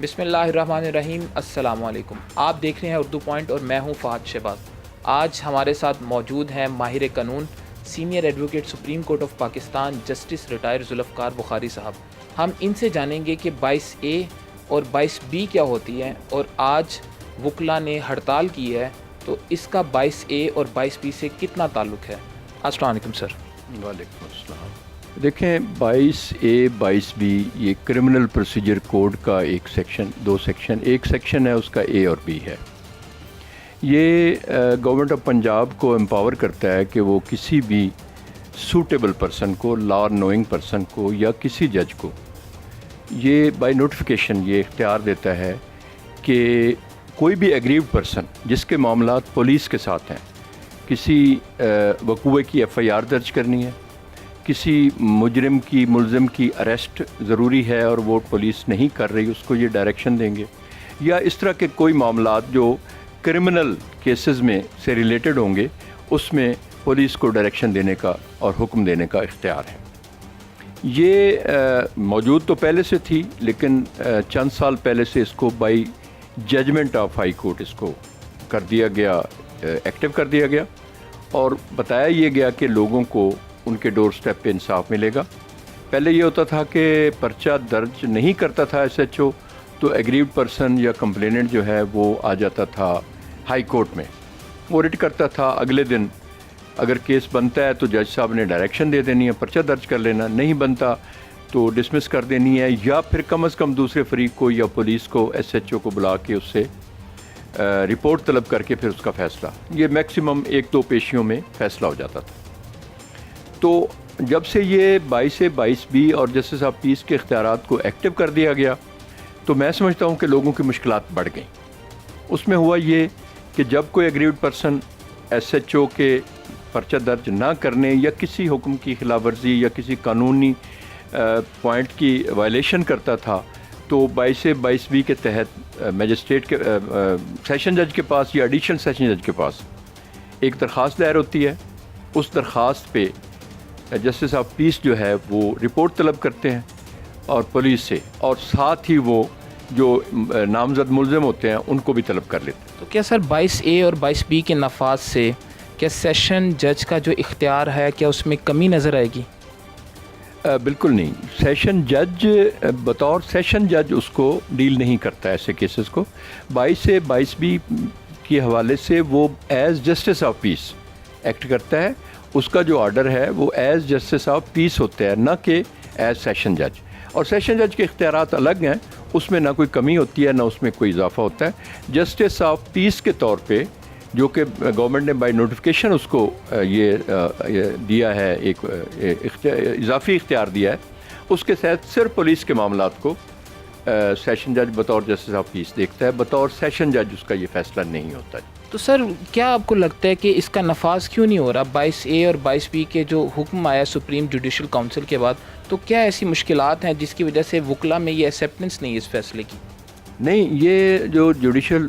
بسم اللہ الرحمن الرحیم۔ السلام علیکم، آپ دیکھ رہے ہیں اردو پوائنٹ اور میں ہوں فہد شہباز۔ آج ہمارے ساتھ موجود ہیں ماہر قانون، senior advocate supreme court of Pakistan justice retire Zulfiqar Bukhari صاحب۔ ہم ان سے جانیں گے کہ 22A اور 22B کیا ہوتی ہے، اور آج وکلا نے ہڑتال کی ہے تو اس کا 22A اور 22B سے کتنا تعلق ہے۔ السلام علیکم سر۔ وعلیکم السلام۔ دیکھیں 22A 22B یہ کرمنل پروسیجر کوڈ کا ایک سیکشن، دو سیکشن، ایک سیکشن ہے اس کا A اور B ہے۔ یہ گورنمنٹ آف پنجاب کو امپاور کرتا ہے کہ وہ کسی بھی سوٹیبل پرسن کو، لا نوئنگ پرسن کو یا کسی جج کو یہ بائی نوٹیفیکیشن یہ اختیار دیتا ہے کہ کوئی بھی ایگریوڈ پرسن جس کے معاملات پولیس کے ساتھ ہیں، کسی وقوعے کی FIR درج کرنی ہے، کسی مجرم کی، ملزم کی اریسٹ ضروری ہے اور وہ پولیس نہیں کر رہی، اس کو یہ ڈائریکشن دیں گے، یا اس طرح کے کوئی معاملات جو کرمنل کیسز میں سے ریلیٹڈ ہوں گے اس میں پولیس کو ڈائریکشن دینے کا اور حکم دینے کا اختیار ہے۔ یہ موجود تو پہلے سے تھی، لیکن چند سال پہلے سے اس کو by judgment of high court اس کو کر دیا گیا، ایکٹیو کر دیا گیا، اور بتایا یہ گیا کہ لوگوں کو ان کے ڈور سٹیپ پہ انصاف ملے گا۔ پہلے یہ ہوتا تھا کہ پرچہ درج نہیں کرتا تھا SHO تو ایگریوڈ پرسن یا کمپلیننٹ جو ہے وہ آ جاتا تھا ہائی کورٹ میں، وہ ریٹ کرتا تھا، اگلے دن اگر کیس بنتا ہے تو جج صاحب نے ڈائریکشن دے دینی ہے پرچہ درج کر لینا، نہیں بنتا تو ڈسمس کر دینی ہے، یا پھر کم از کم دوسرے فریق کو یا پولیس کو SHO کو بلا کے اس سے رپورٹ طلب کر کے پھر اس کا فیصلہ، یہ میکسیمم 1-2 پیشیوں میں فیصلہ ہو جاتا تھا۔ تو جب سے یہ 22A 22B اور جسٹس آف پیس کے اختیارات کو ایکٹیو کر دیا گیا تو میں سمجھتا ہوں کہ لوگوں کی مشکلات بڑھ گئیں۔ اس میں ہوا یہ کہ جب کوئی ایگریوڈ پرسن SHO کے پرچہ درج نہ کرنے یا کسی حکم کی خلاف ورزی یا کسی قانونی پوائنٹ کی وائلیشن کرتا تھا تو 22A 22B کے تحت میجسٹریٹ کے سیشن جج کے پاس یا ایڈیشنل سیشن جج کے پاس ایک درخواست دائر ہوتی ہے۔ اس درخواست پہ جسٹس آف پیس جو ہے وہ رپورٹ طلب کرتے ہیں اور پولیس سے، اور ساتھ ہی وہ جو نامزد ملزم ہوتے ہیں ان کو بھی طلب کر لیتے ہیں۔ تو کیا سر 22A اور 22B کے نفاذ سے کیا سیشن جج کا جو اختیار ہے کیا اس میں کمی نظر آئے گی؟ بالکل نہیں، سیشن جج بطور سیشن جج اس کو ڈیل نہیں کرتا ایسے کیسز کو۔ 22A 22B کے حوالے سے وہ as justice of peace act کرتا ہے، اس کا جو آرڈر ہے وہ ایز جسٹس آف پیس ہوتا ہے، نہ کہ ایز سیشن جج، اور سیشن جج کے اختیارات الگ ہیں، اس میں نہ کوئی کمی ہوتی ہے نہ اس میں کوئی اضافہ ہوتا ہے۔ جسٹس آف پیس کے طور پہ جو کہ گورنمنٹ نے بائی نوٹیفیکیشن اس کو یہ دیا ہے، ایک اضافی اختیار دیا ہے، اس کے تحت صرف پولیس کے معاملات کو سیشن جج بطور جسٹس آف پیس دیکھتا ہے، بطور سیشن جج اس کا یہ فیصلہ نہیں ہوتا ہے۔ تو سر کیا آپ کو لگتا ہے کہ اس کا نفاذ کیوں نہیں ہو رہا؟ 22A اور 22B کے جو حکم آیا سپریم جوڈیشل کونسل کے بعد، تو کیا ایسی مشکلات ہیں جس کی وجہ سے وکلا میں یہ ایکسیپٹنس نہیں ہے اس فیصلے کی؟ نہیں، یہ جو جوڈیشل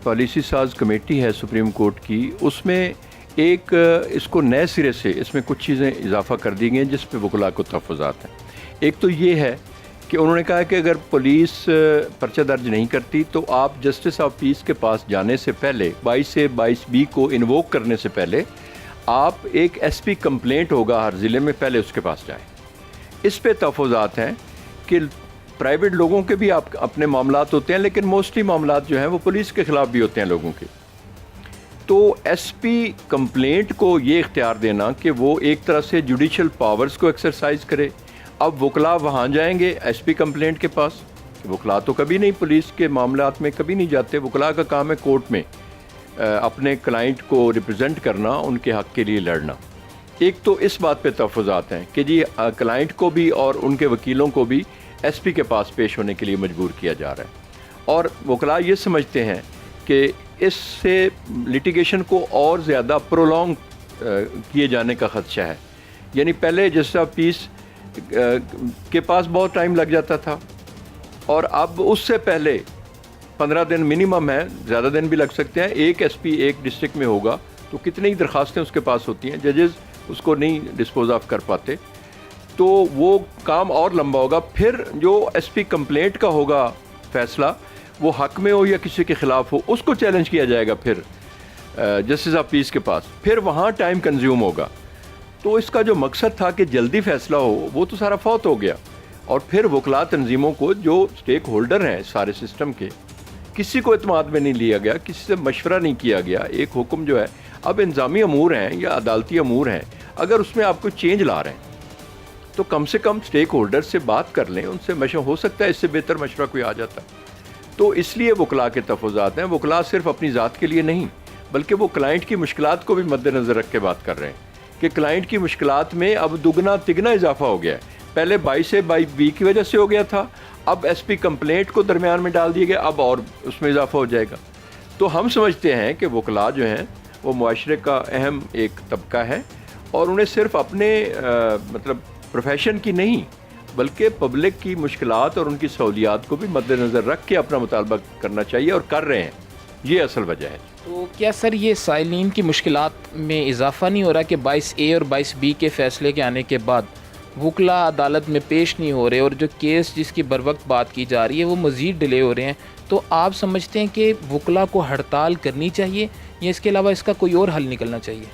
پالیسی ساز کمیٹی ہے سپریم کورٹ کی، اس میں ایک اس کو نئے سرے سے اس میں کچھ چیزیں اضافہ کر دی گئی ہیں جس پہ وکلاء کو تحفظات ہیں۔ ایک تو یہ ہے کہ انہوں نے کہا کہ اگر پولیس پرچہ درج نہیں کرتی تو آپ جسٹس آف پیس کے پاس جانے سے پہلے 22A 22B کو انووک کرنے سے پہلے آپ ایک SP کمپلینٹ ہوگا ہر ضلع میں، پہلے اس کے پاس جائیں۔ اس پہ تحفظات ہیں کہ پرائیویٹ لوگوں کے بھی آپ اپنے معاملات ہوتے ہیں، لیکن موسٹلی معاملات جو ہیں وہ پولیس کے خلاف بھی ہوتے ہیں لوگوں کے۔ تو SP کمپلینٹ کو یہ اختیار دینا کہ وہ ایک طرح سے جوڈیشل پاورز کو ایکسرسائز کرے۔ اب وکلاء وہاں جائیں گے SP کمپلینٹ کے پاس، وکلاء تو کبھی نہیں پولیس کے معاملات میں کبھی نہیں جاتے، وکلاء کا کام ہے کورٹ میں اپنے کلائنٹ کو ریپرزینٹ کرنا، ان کے حق کے لیے لڑنا۔ ایک تو اس بات پہ تحفظات ہیں کہ جی کلائنٹ کو بھی اور ان کے وکیلوں کو بھی SP کے پاس پیش ہونے کے لیے مجبور کیا جا رہا ہے، اور وکلاء یہ سمجھتے ہیں کہ اس سے لٹیگیشن کو اور زیادہ پرولونگ کیے جانے کا خدشہ ہے۔ یعنی پہلے جسٹس آف پیس کے پاس بہت ٹائم لگ جاتا تھا، اور اب اس سے پہلے 15 دن منیمم ہے، زیادہ دن بھی لگ سکتے ہیں۔ ایک SP ایک ڈسٹرکٹ میں ہوگا تو کتنی درخواستیں اس کے پاس ہوتی ہیں، ججز اس کو نہیں ڈسپوز آف کر پاتے، تو وہ کام اور لمبا ہوگا۔ پھر جو SP کمپلینٹ کا ہوگا فیصلہ وہ حق میں ہو یا کسی کے خلاف ہو اس کو چیلنج کیا جائے گا پھر جسٹس آف پیس کے پاس، پھر وہاں ٹائم کنزیوم ہوگا. تو اس کا جو مقصد تھا کہ جلدی فیصلہ ہو وہ تو سارا فوت ہو گیا. اور پھر وکلاء تنظیموں کو جو اسٹیک ہولڈر ہیں سارے سسٹم کے، کسی کو اعتماد میں نہیں لیا گیا، کسی سے مشورہ نہیں کیا گیا. ایک حکم جو ہے اب انتظامی امور ہیں یا عدالتی امور ہیں، اگر اس میں آپ کو چینج لا رہے ہیں تو کم سے کم اسٹیک ہولڈر سے بات کر لیں، ان سے مشورہ ہو سکتا ہے اس سے بہتر مشورہ کوئی آ جاتا ہے. تو اس لیے وکلاء کے تفوضات ہیں. وکلاء صرف اپنی ذات کے لیے نہیں بلکہ وہ کلائنٹ کی مشکلات کو بھی مد نظر رکھ کے بات کر رہے ہیں کہ کلائنٹ کی مشکلات میں اب دگنا تگنا اضافہ ہو گیا ہے. پہلے 22 کی وجہ سے ہو گیا تھا، اب ایس پی کمپلینٹ کو درمیان میں ڈال دیا گیا، اب اور اس میں اضافہ ہو جائے گا. تو ہم سمجھتے ہیں کہ وکلاء جو ہیں وہ معاشرے کا اہم ایک طبقہ ہے اور انہیں صرف اپنے مطلب پروفیشن کی نہیں بلکہ پبلک کی مشکلات اور ان کی سہولیات کو بھی مد نظر رکھ کے اپنا مطالبہ کرنا چاہیے اور کر رہے ہیں. یہ اصل وجہ ہے. تو کیا سر یہ سائلین کی مشکلات میں اضافہ نہیں ہو رہا کہ 22A اور 22B کے فیصلے کے آنے کے بعد وکلاء عدالت میں پیش نہیں ہو رہے اور جو کیس جس کی بر وقت بات کی جا رہی ہے وہ مزید ڈیلے ہو رہے ہیں؟ تو آپ سمجھتے ہیں کہ وکلاء کو ہڑتال کرنی چاہیے یا اس کے علاوہ اس کا کوئی اور حل نکلنا چاہیے؟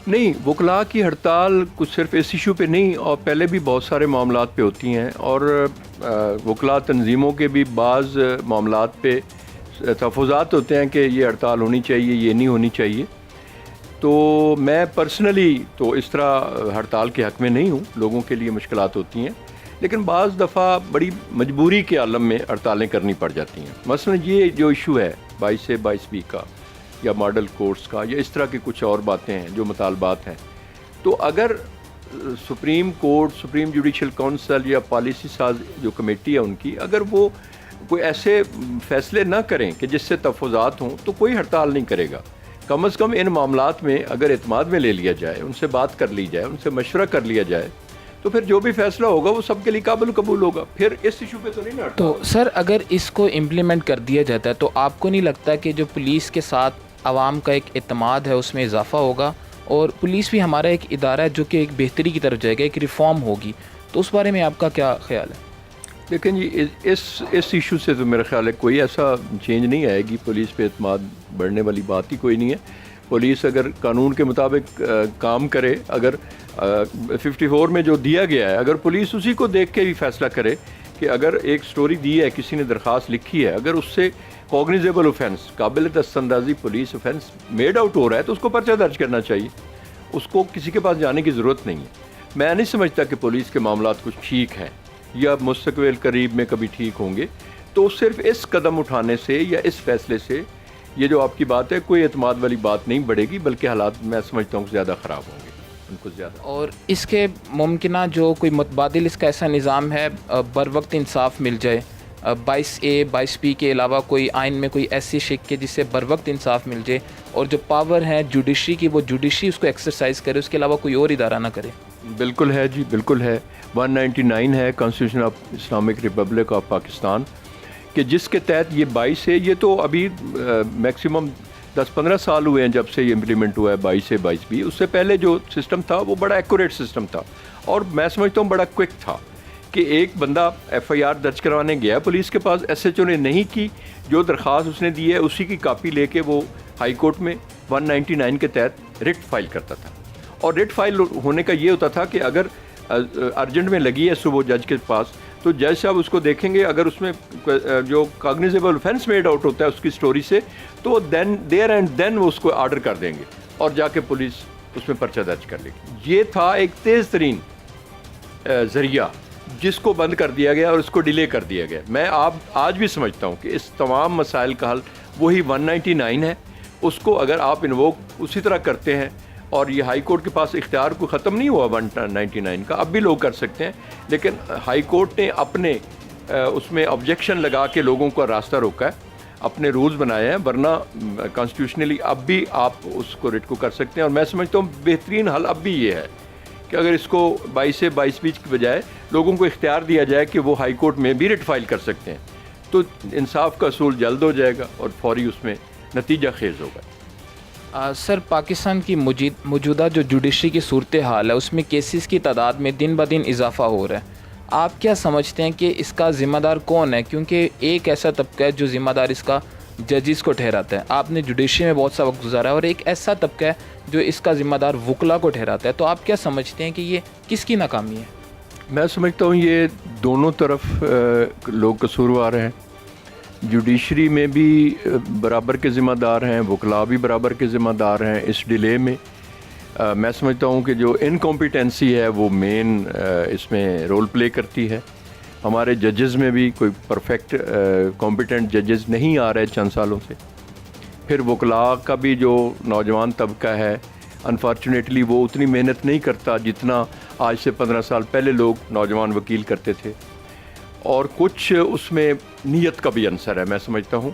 نہیں، وکلاء کی ہڑتال کچھ صرف اس ایشو پہ نہیں اور پہلے بھی بہت سارے معاملات پہ ہوتی ہیں اور وکلاء تنظیموں کے بھی بعض معاملات پہ تفوضات ہوتے ہیں کہ یہ ہڑتال ہونی چاہیے، یہ نہیں ہونی چاہیے. تو میں پرسنلی تو اس طرح ہڑتال کے حق میں نہیں ہوں، لوگوں کے لیے مشکلات ہوتی ہیں لیکن بعض دفعہ بڑی مجبوری کے عالم میں ہڑتالیں کرنی پڑ جاتی ہیں. مثلا یہ جو ایشو ہے 22A-22B کا یا ماڈل کورٹس کا یا اس طرح کی کچھ اور باتیں ہیں جو مطالبات ہیں، تو اگر supreme court, supreme judicial council یا پالیسی ساز جو کمیٹی ہے ان کی، اگر وہ کوئی ایسے فیصلے نہ کریں کہ جس سے تفوضات ہوں تو کوئی ہڑتال نہیں کرے گا. کم از کم ان معاملات میں اگر اعتماد میں لے لیا جائے، ان سے بات کر لی جائے، ان سے مشورہ کر لیا جائے تو پھر جو بھی فیصلہ ہوگا وہ سب کے لیے قابل قبول ہوگا. پھر اس ایشو پہ تو نہیں نا. تو سر اگر اس کو امپلیمنٹ کر دیا جاتا ہے تو آپ کو نہیں لگتا کہ جو پولیس کے ساتھ عوام کا ایک اعتماد ہے اس میں اضافہ ہوگا اور پولیس بھی ہمارا ایک ادارہ ہے جو کہ ایک بہتری کی طرف جائے گا، ایک ریفارم ہوگی؟ تو اس بارے میں آپ کا کیا خیال ہے؟ لیکن جی اس ایشو سے تو میرا خیال ہے کوئی ایسا چینج نہیں آئے گی. پولیس پہ اعتماد بڑھنے والی بات ہی کوئی نہیں ہے. پولیس اگر قانون کے مطابق کام کرے، اگر 54 میں جو دیا گیا ہے، اگر پولیس اسی کو دیکھ کے بھی فیصلہ کرے کہ اگر ایک سٹوری دی ہے، کسی نے درخواست لکھی ہے، اگر اس سے کوگنیزیبل اوفینس، قابل دست اندازی پولیس اوفینس میڈ آؤٹ ہو رہا ہے تو اس کو پرچہ درج کرنا چاہیے. اس کو کسی کے پاس جانے کی ضرورت نہیں ہے. میں نہیں سمجھتا کہ پولیس کے معاملات کچھ ٹھیک ہیں یا مستقبل قریب میں کبھی ٹھیک ہوں گے. تو صرف اس قدم اٹھانے سے یا اس فیصلے سے یہ جو آپ کی بات ہے کوئی اعتماد والی بات نہیں بڑھے گی بلکہ حالات میں سمجھتا ہوں زیادہ خراب ہوں گے ان کو زیادہ. اور اس کے ممکنہ جو کوئی متبادل اس کا ایسا نظام ہے بر وقت انصاف مل جائے 22A-22B کے علاوہ کوئی آئین میں کوئی ایسی شک کے جس سے بر وقت انصاف مل جائے اور جو پاور ہے جوڈیشری کی وہ جوڈیشری اس کو ایکسرسائز کرے، اس کے علاوہ کوئی اور ادارہ نہ کرے. بالکل ہے جی، بالکل ہے. 199 ہے constitution of Islamic republic of Pakistan کہ جس کے تحت یہ 22 ہے. یہ تو ابھی میکسیمم 10-15 سال ہوئے ہیں جب سے یہ امپلیمنٹ ہوا ہے 22A-22B. اس سے پہلے جو سسٹم تھا وہ بڑا ایکوریٹ سسٹم تھا اور میں سمجھتا ہوں بڑا کوئک تھا کہ ایک بندہ FIR درج کروانے گیا پولیس کے پاس، SHO نے نہیں کی، جو درخواست اس نے دی ہے اسی کی کاپی لے کے وہ ہائی کورٹ میں 199 کے تحت رٹ فائل کرتا تھا. اور رٹ فائل ہونے کا یہ ہوتا تھا کہ اگر ارجنٹ میں لگی ہے صبح جج کے پاس تو جج صاحب اس کو دیکھیں گے، اگر اس میں جو کاگنیزیبل اوفینس میڈ آؤٹ ہوتا ہے اس کی سٹوری سے تو دیر اینڈ دین وہ اس کو آرڈر کر دیں گے اور جا کے پولیس اس میں پرچہ درج کر لے گی. یہ تھا ایک تیز ترین ذریعہ جس کو بند کر دیا گیا اور اس کو ڈیلے کر دیا گیا. میں آج بھی سمجھتا ہوں کہ اس تمام مسائل کا حل وہی 199 ہے. اس کو اگر آپ انووک اسی طرح کرتے ہیں اور یہ ہائی کورٹ کے پاس اختیار کو ختم نہیں ہوا 199 کا، اب بھی لوگ کر سکتے ہیں لیکن ہائی کورٹ نے اپنے اس میں آبجیکشن لگا کے لوگوں کا راستہ روکا ہے، اپنے رولز بنائے ہیں، ورنہ کانسٹیٹیوشنلی اب بھی آپ اس کو رٹ کو کر سکتے ہیں. اور میں سمجھتا ہوں بہترین حل اب بھی یہ ہے کہ اگر اس کو 22A-22B کی بجائے لوگوں کو اختیار دیا جائے کہ وہ ہائی کورٹ میں بھی رٹ فائل کر سکتے ہیں تو انصاف کا اصول جلد ہو جائے گا اور فوری اس میں نتیجہ خیز ہوگا. سر پاکستان کی موجودہ جو جوڈیشری کی صورتحال ہے اس میں کیسز کی تعداد میں دن بہ دن اضافہ ہو رہا ہے. آپ کیا سمجھتے ہیں کہ اس کا ذمہ دار کون ہے؟ کیونکہ ایک ایسا طبقہ ہے جو ذمہ دار اس کا ججز کو ٹھہراتا ہے، آپ نے جوڈیشری میں بہت سا وقت گزارا ہے، اور ایک ایسا طبقہ ہے جو اس کا ذمہ دار وکلا کو ٹھہراتا ہے، تو آپ کیا سمجھتے ہیں کہ یہ کس کی ناکامی ہے؟ میں سمجھتا ہوں یہ دونوں طرف لوگ قصوروار ہیں. جوڈیشری میں بھی برابر کے ذمہ دار ہیں، وکلاء بھی برابر کے ذمہ دار ہیں اس ڈیلے میں. میں سمجھتا ہوں کہ جو انکمپیٹنسی ہے وہ مین اس میں رول پلے کرتی ہے. ہمارے ججز میں بھی کوئی پرفیکٹ کمپیٹنٹ ججز نہیں آ رہے چند سالوں سے. پھر وکلاء کا بھی جو نوجوان طبقہ ہے انفارچونیٹلی وہ اتنی محنت نہیں کرتا جتنا آج سے 15 سال پہلے لوگ نوجوان وکیل کرتے تھے. اور کچھ اس میں نیت کا بھی عنصر ہے. میں سمجھتا ہوں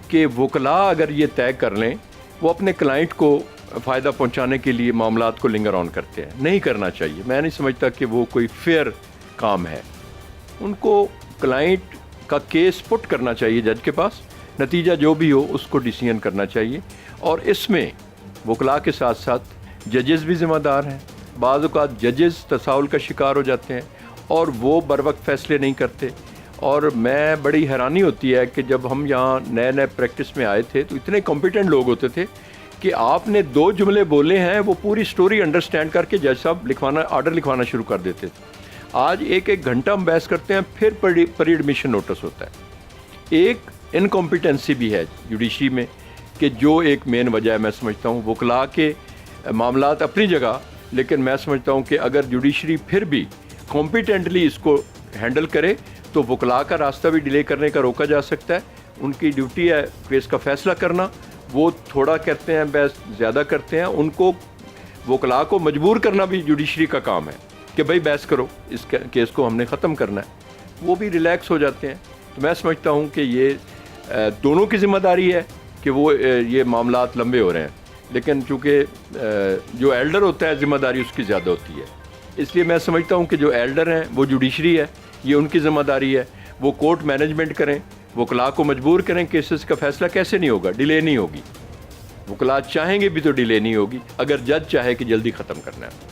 کہ وکلاء اگر یہ طے کر لیں وہ اپنے کلائنٹ کو فائدہ پہنچانے کے لیے معاملات کو لنگر آن کرتے ہیں. نہیں کرنا چاہیے. میں نہیں سمجھتا کہ وہ کوئی فیئر کام ہے. ان کو کلائنٹ کا کیس پٹ کرنا چاہیے جج کے پاس، نتیجہ جو بھی ہو اس کو ڈیسیژن کرنا چاہیے. اور اس میں وکلاء کے ساتھ ساتھ ججز بھی ذمہ دار ہیں. بعض اوقات ججز تساہل کا شکار ہو جاتے ہیں اور وہ بر وقت فیصلے نہیں کرتے. اور میں بڑی حیرانی ہوتی ہے کہ جب ہم یہاں نئے پریکٹس میں آئے تھے تو اتنے کمپیٹنٹ لوگ ہوتے تھے کہ آپ نے 2 جملے بولے ہیں وہ پوری سٹوری انڈرسٹینڈ کر کے جج صاحب آرڈر لکھوانا شروع کر دیتے تھے. آج ایک گھنٹہ ہم بحث کرتے ہیں پھر پری ایڈمیشن نوٹس ہوتا ہے. ایک انکمپیٹنسی بھی ہے جوڈیشری میں کہ جو ایک مین وجہ ہے. میں سمجھتا ہوں وکلاء کے معاملات اپنی جگہ، لیکن میں سمجھتا ہوں کہ اگر جوڈیشری پھر بھی کمپیٹنٹلی اس کو ہینڈل کرے تو وکلاء کا راستہ بھی ڈیلے کرنے کا روکا جا سکتا ہے. ان کی ڈیوٹی ہے کیس کا فیصلہ کرنا. وہ تھوڑا کرتے ہیں بحث زیادہ کرتے ہیں. ان کو وکلاء کو مجبور کرنا بھی جوڈیشری کا کام ہے کہ بھائی بحث کرو، اس کیس کو ہم نے ختم کرنا ہے. وہ بھی ریلیکس ہو جاتے ہیں. تو میں سمجھتا ہوں کہ یہ دونوں کی ذمہ داری ہے کہ وہ یہ معاملات لمبے ہو رہے ہیں. لیکن چونکہ جو ایلڈر ہوتا ہے ذمہ داری اس کی زیادہ ہوتی ہے، اس لیے میں سمجھتا ہوں کہ جو ایلڈر ہیں وہ جوڈیشری ہے، یہ ان کی ذمہ داری ہے. وہ کورٹ مینجمنٹ کریں، وکلاء کو مجبور کریں. کیسز کا فیصلہ کیسے نہیں ہوگا؟ ڈیلے نہیں ہوگی. وکلاء چاہیں گے بھی تو ڈیلے نہیں ہوگی اگر جج چاہے کہ جلدی ختم کرنا ہے.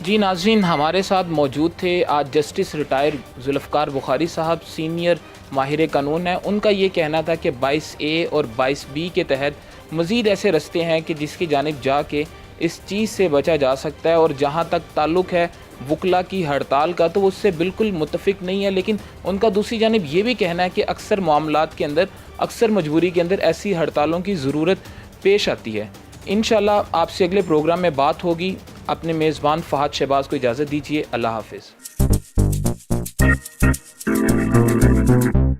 جی ناظرین، ہمارے ساتھ موجود تھے آج جسٹس ریٹائر ذوالفقار بخاری صاحب، سینئر ماہر قانون ہیں. ان کا یہ کہنا تھا کہ 22A اور 22B کے تحت مزید ایسے رستے ہیں کہ جس کی جانب جا کے اس چیز سے بچا جا سکتا ہے. اور جہاں تک تعلق ہے وکلا کی ہڑتال کا تو وہ اس سے بالکل متفق نہیں ہے. لیکن ان کا دوسری جانب یہ بھی کہنا ہے کہ اکثر معاملات کے اندر، اکثر مجبوری کے اندر ایسی ہڑتالوں کی ضرورت پیش آتی ہے. انشاءاللہ آپ سے اگلے پروگرام میں بات ہوگی. اپنے میزبان فہد شہباز کو اجازت دیجیے. اللہ حافظ.